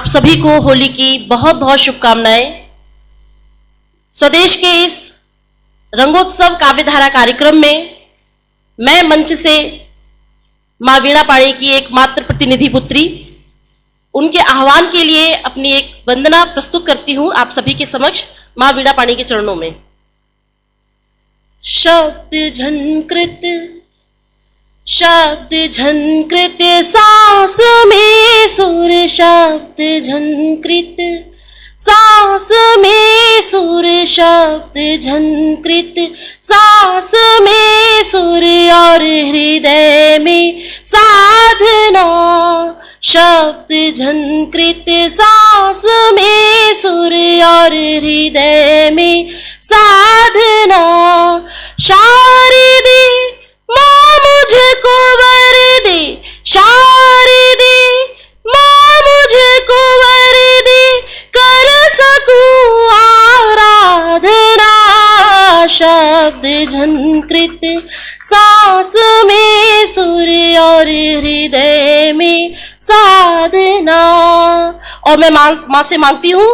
सभी को होली की बहुत बहुत शुभकामनाएं। स्वदेश के इस रंगोत्सव काव्यधारा कार्यक्रम में मैं मंच से मां वीणा पाणी की एकमात्र प्रतिनिधि पुत्री, उनके आह्वान के लिए अपनी एक वंदना प्रस्तुत करती हूं आप सभी के समक्ष मां वीणा पाणी के चरणों में। शब्द झंकृत सांस में सुर, शब्द झंकृत सांस में सुर, शब्द झंकृत सांस में सुर और हृदय में साधना। शब्द झंकृत सांस में सुर और हृदय में साधना। शारदे मां मुझको वर दे, शारदे मां मुझको वर दे, कर सकूं आराधना। शब्द झंकृत सांस में सुर और हृदय में साधना। और मैं मां से मांगती हूं,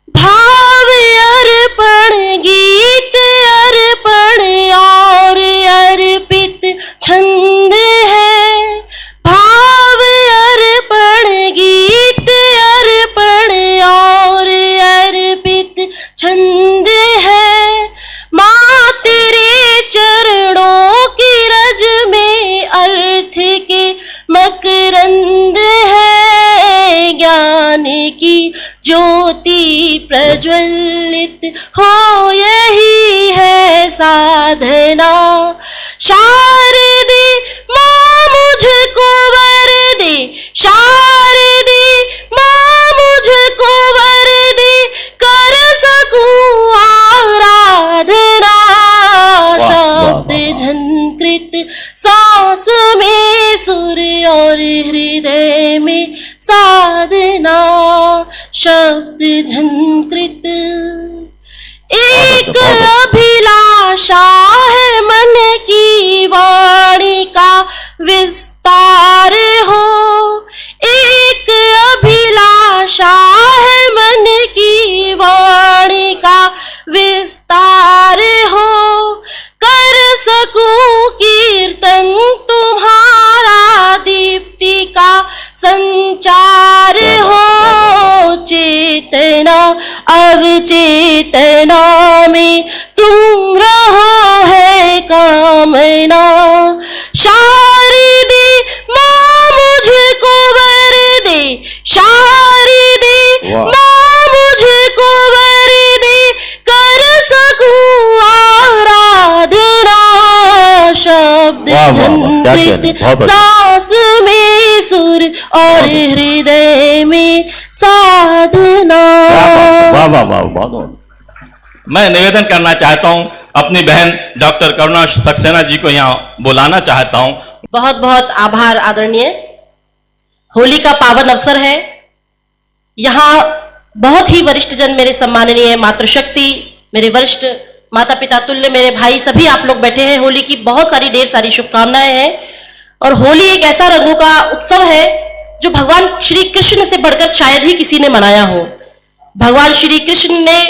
भाव अर्पण गीत अर्पण और अर्पित छंद है। भाव अर्पण गीत अर्पण और अर्पित छंद है। मां तेरे चरणों की रज में अर्थ के मकरंद है। ज्ञान की ज्योति प्रज्वलित हो यही है साधना। शारदे मां मुझको वर दे, शारदे मां मुझको वर दे, कर सकूं आराधना। शब्द झंकृत सांस में सुर और हृदय में साधना। शब्द झंकृत एक अभिलाषा है मन की वाणी का विस्तार हो। एक अभिलाषा है मन की वाणी का विस्तार हो। कर सकूं कीर्तन तुम्हारा दीप्ति का संचार हो। चेतना अवचेतना में तुम रहो है कामना। शारदे मां मुझको वर दे, शारदे मां मुझको वर दे, कर सकूं आराधना। शब्द झंकृत सांस में सुर और हृदय में साधना। वाह वाह वाह वाह। मैं निवेदन करना चाहता हूं, अपनी बहन डॉक्टर करुणा सक्सेना जी को यहाँ बुलाना चाहता हूं। बहुत बहुत आभार आदरणीय। होली का पावन अवसर है, यहाँ बहुत ही वरिष्ठ जन, मेरे सम्माननीय मातृशक्ति, मेरे वरिष्ठ माता पिता तुल्य मेरे भाई, सभी आप लोग बैठे हैं। होली की बहुत सारी ढेर सारी शुभकामनाएं हैं। और होली एक ऐसा रंगों का उत्सव है जो भगवान श्री कृष्ण से बढ़कर शायद ही किसी ने मनाया हो। भगवान श्री कृष्ण ने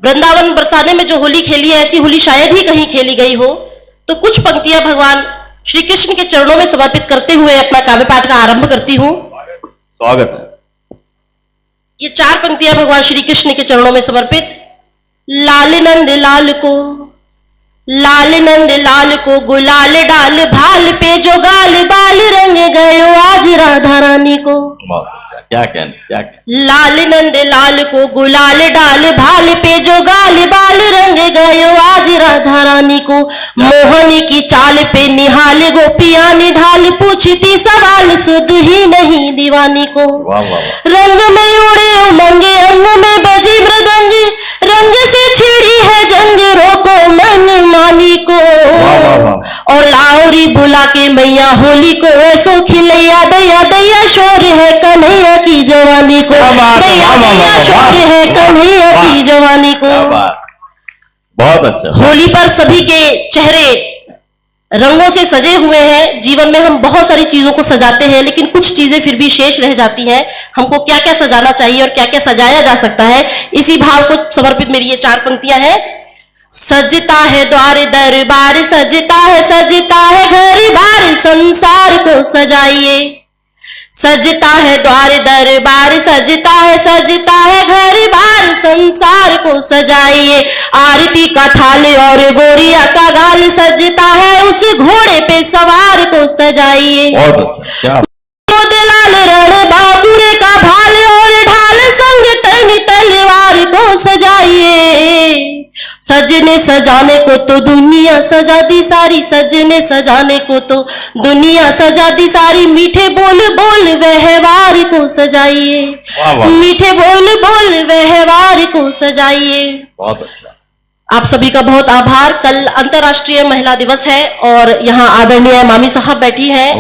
वृंदावन बरसाने में जो होली खेली है, ऐसी होली शायद ही कहीं खेली गई हो। तो कुछ पंक्तियां भगवान श्री कृष्ण के चरणों में समर्पित करते हुए अपना काव्य पाठ का आरंभ करती हूं। स्वागत है। ये 4 पंक्तियां भगवान श्री कृष्ण के चरणों में समर्पित। लाल नंद लाल को, लाल नंद लाल को गुलाल डाल भाल पे जो गाल बाल रंग गयो आज राधा रानी को। क्या कहना। लाल नंद लाल को गुलाल डाल भाल पे जो गाल बाल रंग गयो आज राधा रानी को। मोहनी की चाल पे निहाल गोपियां ने ढाल पूछती सवाल सुध ही नहीं दीवानी को। रंग में उड़े उमंगे अंग में बजी मृदंग, रंग से छिड़ी है जंग रोको मन मानी को। और लाउरी बुला के मैया होली को ऐसो खिलैया दैया दैया शोर है कन्हैया की जवानी को। दैया दैया शोर है कन्हैया की जवानी को। बहुत अच्छा। होली पर सभी के चेहरे रंगों से सजे हुए हैं। जीवन में हम बहुत सारी चीजों को सजाते हैं, लेकिन कुछ चीजें फिर भी शेष रह जाती हैं। हमको क्या क्या सजाना चाहिए और क्या क्या सजाया जा सकता है, इसी भाव को समर्पित मेरी ये 4 पंक्तियां हैं। सजता है द्वार दरबार, सजता है घर बार, संसार को सजाइए। सजता है द्वार दरबार, सजता है घर बार, संसार को सजाइए। आरती का थाल और गोरिया का गाल, सजता है उस घोड़े पे सवार को सजाइए। लाल रण बाबुरे का भाल और ढाल, संग तन तलवार को सजाइए। सजने सजाने को तो दुनिया सजा दी सारी, सजने सजाने को तो दुनिया सजा दी सारी। मीठे बोल बोल व्यवहार को सजाइए, मीठे बोल बोल व्यवहार को सजाइए। बहुत अच्छा। आप सभी का बहुत आभार। कल अंतर्राष्ट्रीय महिला दिवस है और यहाँ आदरणीय मामी साहब बैठी हैं,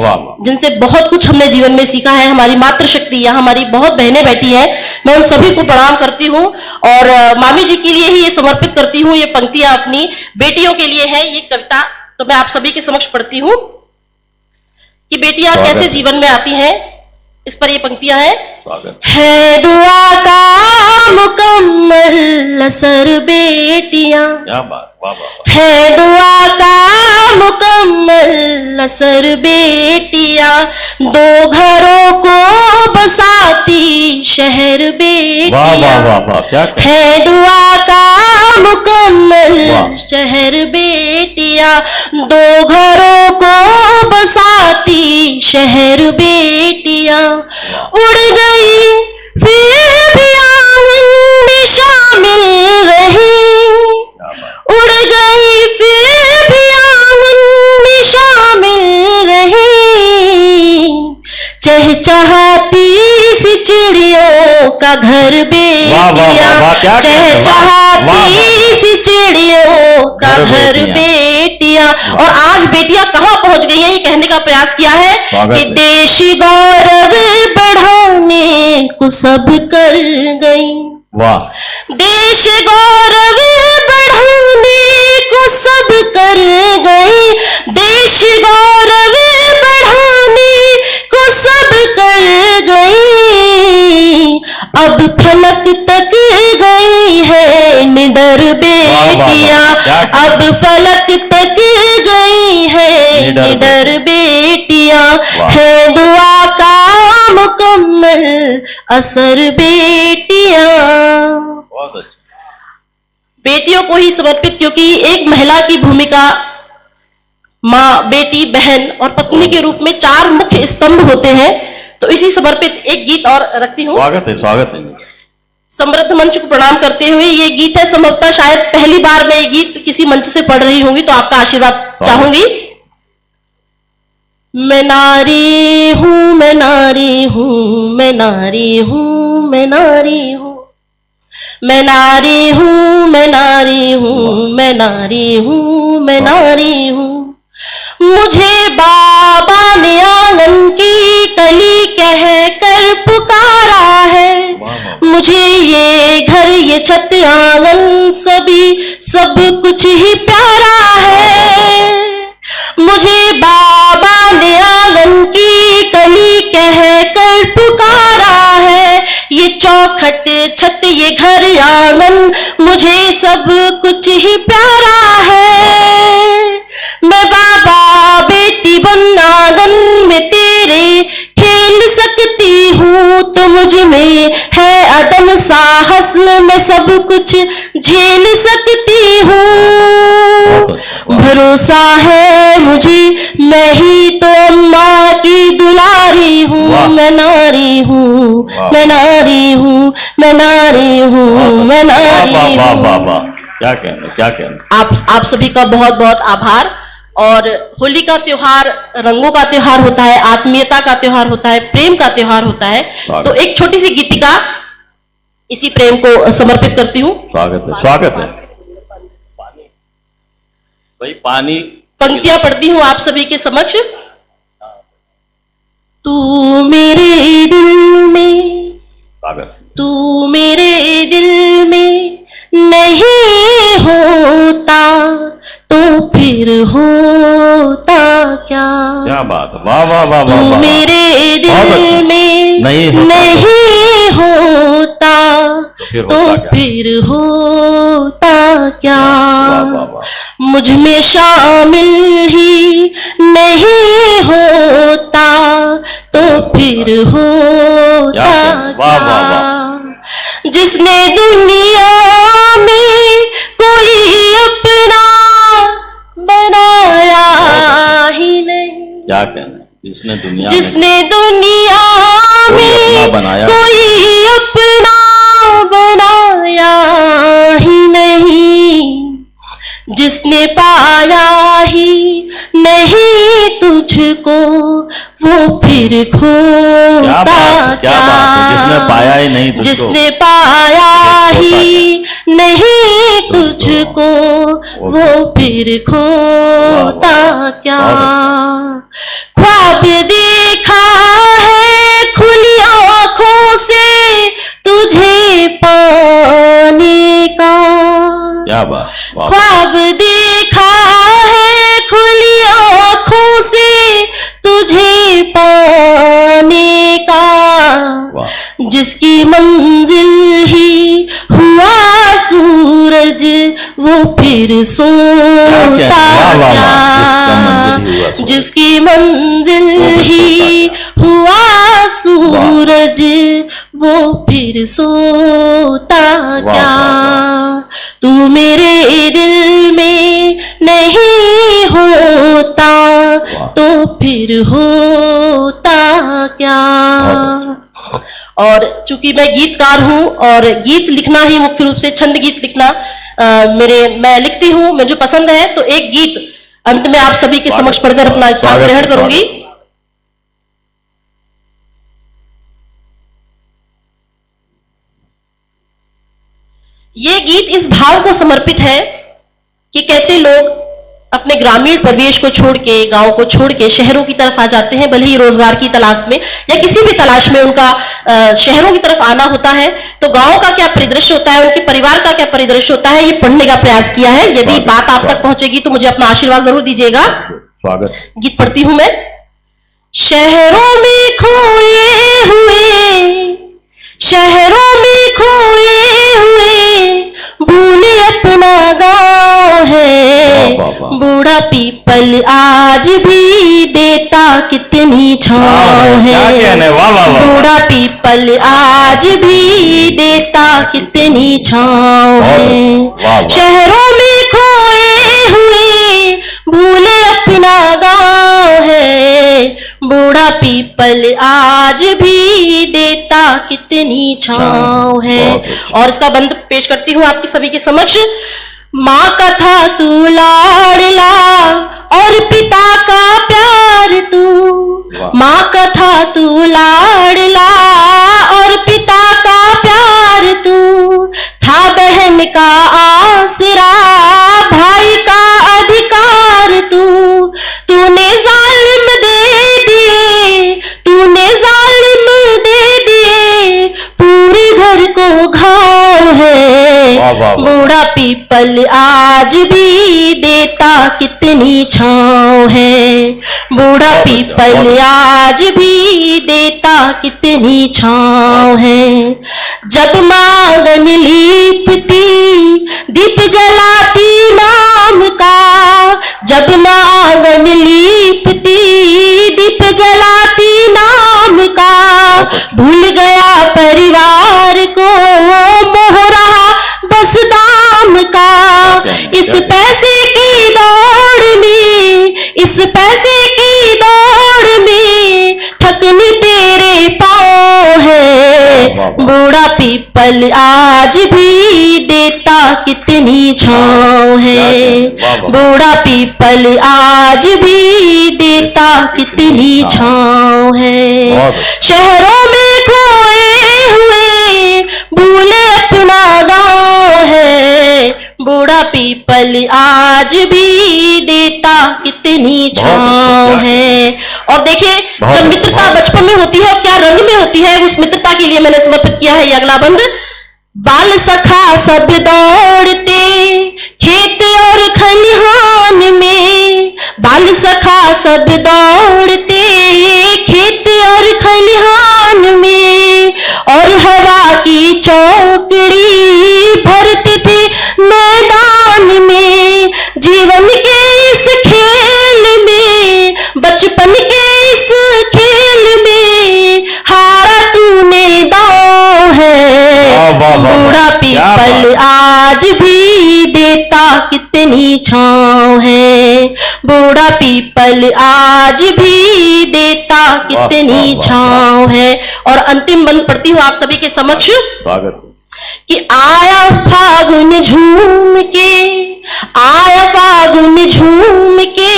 जिनसे बहुत कुछ हमने जीवन में सीखा है। हमारी मातृशक्ति, यहाँ हमारी बहुत बहनें बैठी हैं। मैं उन सभी को प्रणाम करती हूँ और मामी जी के लिए ही ये समर्पित करती हूँ। ये पंक्तियां अपनी बेटियों के लिए है। ये कविता तो मैं आप सभी के समक्ष पढ़ती हूँ कि बेटियां कैसे जीवन में आती हैं। इस पर ये पंक्तियां हैं। है दुआ का मुकम्मल असर बेटियां, है दुआ का मुकम्मल असर बेटियां, दो घरों को बसाती शहर बेटियां, है दुआ का मुकम्मल शहर बेटियां, दो घरों को बसाती शहर बेटियां। उड़ गई फिर भी आंगन में शामिल रही, उड़ गई फिर भी आंगन में शामिल रही। चहचहाती सी चिड़ियों का घर बेटियां, चहचहाती सी चिड़ियों का घर बेटियां। और आज बेटियां कहां पहुंच गई हैं, ये कहने का प्रयास किया है कि देश गौरव बढ़ाने को सब कर गई। वाह। देश गौरव बढ़ाने को सब कर गई, देश गौरव बढ़ाने को सब कर गई। अब फलक तक गई है निडर बेटियां, अब फलक तक गई है निडर बेटियां, है दुआ का मुकम्मल असर बेटियां। बेटियों को ही समर्पित, क्योंकि एक महिला की भूमिका माँ, बेटी, बहन और पत्नी के रूप में 4 मुख्य स्तंभ होते हैं। तो इसी समर्पित एक गीत और रखती हूँ। स्वागत है, स्वागत है। समृद्ध मंच को प्रणाम करते हुए ये गीत है, संभवतः शायद पहली बार मैं ये गीत किसी मंच से पढ़ रही होंगी, तो आपका आशीर्वाद चाहूंगी। मैं नारी हूँ, मैं नारी हूँ, मैं नारी हूँ, मैं नारी हूँ, मैं नारी हूँ, मैं नारी हूँ, मैं नारी हूँ, मैं नारी हूँ। मुझे बाबा ने आंगन की कली कह कर पुकारा है, मुझे ये घर ये छत आंगन सभी सब कुछ ही प्यारा है। मुझे बाबा ने आंगन की कली कह कर पुकारा है, ये चौखट छत ये घर आंगन मुझे सब कुछ ही प्यारा है। मैं बाबा बेटी बन आंगन में तेरे खेल सकती हूँ, तो मुझ में है अदम साहस, मैं सब कुछ झेल सकती हूँ। भरोसा है मुझे, मैं ही तो अम्मा की दुलारी हूँ। मैं नारी हूँ, मैं नारी हूँ, मैं नारी हूँ, मैं नारी हूँ। क्या कहना, क्या कहना। आप सभी का बहुत बहुत आभार। और होली का त्योहार रंगों का त्योहार होता है, आत्मीयता का त्योहार होता है, प्रेम का त्योहार होता है। तो एक छोटी सी गीतिका इसी प्रेम को समर्पित करती हूँ। स्वागत है, स्वागत है। भाई पानी पंक्तियां पढ़ती हूँ आप सभी के समक्ष। तू मेरे दिल में, तू मेरे दिल में नहीं होता तो फिर होता क्या बात है, वाह वाह वाह वाह तू वाह। मेरे बहुत दिल अच्छा। में नहीं होता नहीं होता फिर तो होता क्या? फिर होता क्या? वाह वाह वाह। मुझ में शामिल ही नहीं होता तो फिर होता क्या? वाह, वाह, क्या? जिसने दुनिया में कोई अपना बनाया ही नहीं, क्या कहना है? जिसने दुनिया में जिसने दुनिया कोई अपना में बनाया कोई अपना बनाया ही नहीं, जिसने पाया ही नहीं तुझको वो फिर क्या खोता बात है, जिसने पाया ही नहीं तुझको जिसने पाया खोता ही नहीं तुझको वो फिर खोता क्या? ख्वाब देखा है खुली आंखों से तुझे पाने का, क्या बात, वाह ख्वाब देखा है खुली आंखों से तुझे पाने का, वाह। जिसकी मंजिल ही हुआ सूरज वो फिर सोता वाह, वाह, वाह। क्या? जिसकी मंजिल ही हुआ सूरज वो फिर सोता वाह, क्या? वाह, तू मेरे दिल में नहीं होता तो फिर होता क्या? और चूंकि मैं गीतकार हूं और गीत लिखना ही मुख्य रूप से छंद गीत लिखना मैं लिखती हूं, मुझे पसंद है, तो एक गीत अंत में आप सभी के समक्ष पढ़कर अपना स्थान ग्रहण करूंगी। ये गीत इस भाव को समर्पित है कि कैसे लोग अपने ग्रामीण परिवेश को छोड़ के, गांव को छोड़ के शहरों की तरफ आ जाते हैं, भले ही रोजगार की तलाश में या किसी भी तलाश में उनका शहरों की तरफ आना होता है, तो गांव का क्या परिदृश्य होता है, उनके परिवार का क्या परिदृश्य होता है, ये पढ़ने का प्रयास किया है। यदि बात आप तक पहुंचेगी तो मुझे अपना आशीर्वाद जरूर दीजिएगा। स्वागत। गीत पढ़ती हूं मैं। शहरों में खोए हुए, शहरों में खोए हुए भूले अपना गांव है, बूढ़ा पीपल आज भी देता कितनी छांव है, बूढ़ा पीपल आज भी देता कितनी छांव है। शहरों में खोए हुए भूले अपना गांव है, बूढ़ा पीपल आज भी देता कितनी छांव है। और इसका बंद पेश करती हूं आपकी सभी के समक्ष। माँ का था तू लाडला और पिता का प्यार तू, माँ का था तू लाडला और पिता का प्यार तू, था बहन का आसरा भाई का अधिकार तू, तूने जालिम दे दिए, तूने जालिम दे दिए, पूरे घर को घाव है, बूढ़ा पीपल आज भी देता कितनी छांव है, बूढ़ा पीपल आज भी देता कितनी छांव है। जब मांगन लीपती दीप जलाती नाम का, जब मांगन लीपती दीप जलाती नाम का, भूल गया परिवार को मोह रहा बस दाम का। इस पैसे की दौड़ में, इस पैसे की दौड़ में थकनी तेरे पाँव है, बूढ़ा पीपल आज भी देता कितनी छांव है, बूढ़ा पीपल आज भी देता कितनी छांव है। शहरों में खोए हुए भूले अपना गांव है, बूढ़ा पीपल आज भी देता कितनी छांव है। और देखिए, जब मित्रता बचपन में होती है और क्या रंग में होती है, उस मित्रता के लिए मैंने समर्पित किया है ये अगला बंद। बाल सखा सब दौड़ते खेत और खलिहान में, बाल सखा सब दौड़ते खेत और खलिहान में, और हवा की चौकड़ी भरते थे मैदान में। जीवन के इस खेल में, बचपन के इस खेल में, हारा तूने दांव है। बूढ़ा पीपल आज भी देता कितनी छांव है। बूढ़ा पीपल आज भी देता कितनी छांव है। और अंतिम बंद पढ़ती हूँ आप सभी के समक्ष स्वागत कि आया फागुन झूम के, आया फागुन झूम के,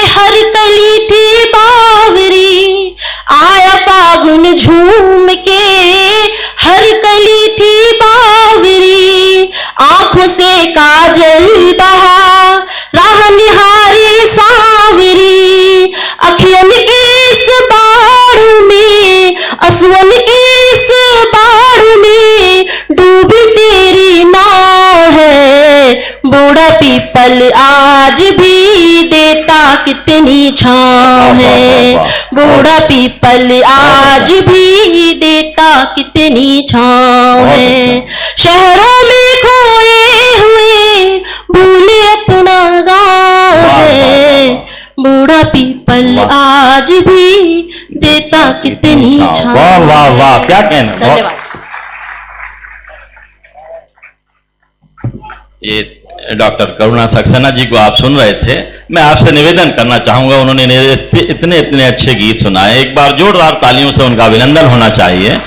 हर कली थी बावरी। आया फागुन झूम के, हर कली थी बावरी। आंखों से काजल बहा, राह निहारी सांवरी। अखियन के इस बाढ़ में, असुअन के इस बाढ़ में, डूबी तेरी नाव है। बूढ़ा पीपल आज भी देता कितनी छांव है। बूढ़ा पीपल आज भी देता कितनी छांव है। शहरों में खोए हुए भूले अपना गाँव है। बूढ़ा पीपल आज भी देता कितनी छांव। वाह वाह वाह, क्या कहना। धन्यवाद। ये डॉक्टर करुणा सक्सेना जी को आप सुन रहे थे। मैं आपसे निवेदन करना चाहूंगा, उन्होंने इतने इतने अच्छे गीत सुनाए, एक बार जोरदार तालियों से उनका अभिनंदन होना चाहिए।